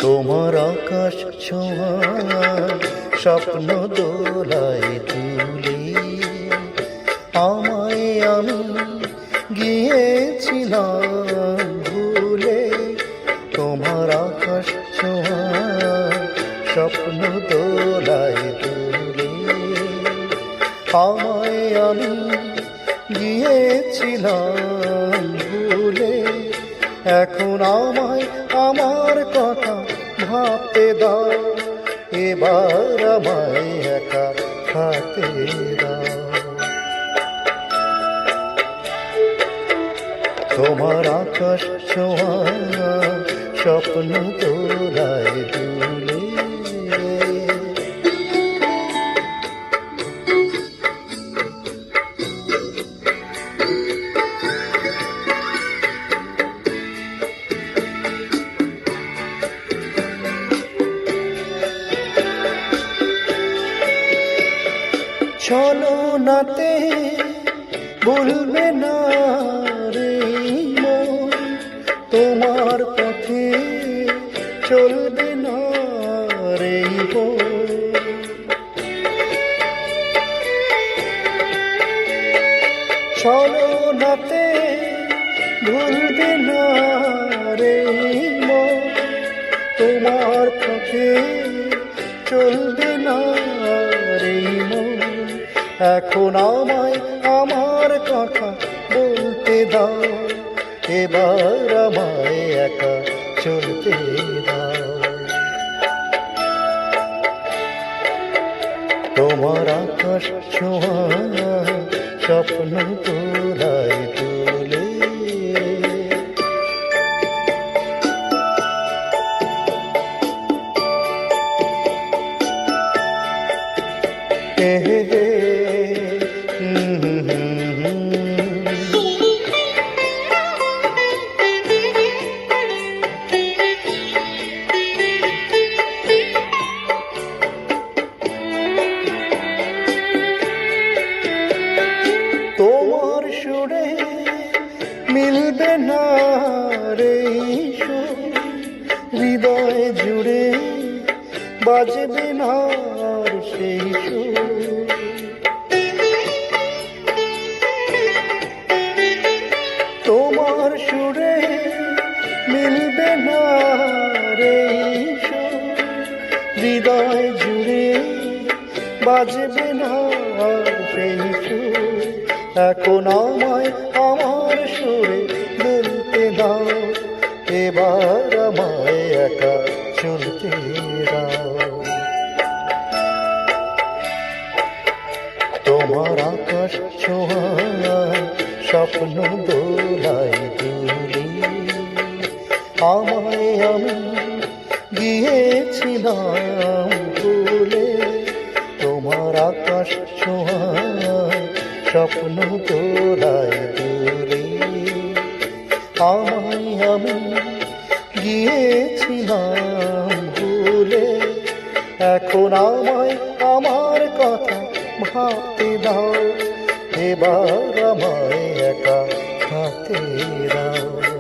তোমার আকাশ ছোঁয়া স্বপ্ন দোলায় তুলে আমায় আমি গিয়েছিলাম ভুলে। তোমার আকাশ ছোঁয়া স্বপ্ন দোলায় তুলে আমায় আমি গিয়েছিলাম ভুলে। এখন আমায় আমার কথা ভাবতে দাও, এবার আমায় একা থাকতে দাও। তোমার আকাশ ছোঁয়া স্বপ্ন তোলায় দুলে। চলো নাতে ভুলবে না রে মন, তোমার পথে চলবে না রে মন। চলো নাতে ভুলবে না রে মন, তোমার পথে চলবে না রে মন। এখন আমায় আমার কথা বলতে দাও, এবার আমায় একা চলতে দাও। তোমার আকাশ ছোঁয়া স্বপ্ন তোলায় তুলে। তোমার সুরে মিলবে না রে সুর, হৃদয় জুড়ে বাজবে না সেই সুর। তোমার সুরে মিলবে না রে সুর, হৃদয় জুড়ে বাজবে না সেই সুর। এখন আমায় আমার সুরে বলতে দাও, এবার আমায় একা চলতে দাও। তোমার আকাশ ছোঁয়া স্বপ্ন দোলায় তুলে আমায় আমি গিয়েছিলাম ভুলে। তোমার আকাশ ছোঁয়া স্বপ্ন তোলায় তুলে আমায় আমি গিয়েছিলাম ভুলে। এখন আমায় আমার কথা ভাবতে দাও, এবার আমায় একা থাকতে দাও।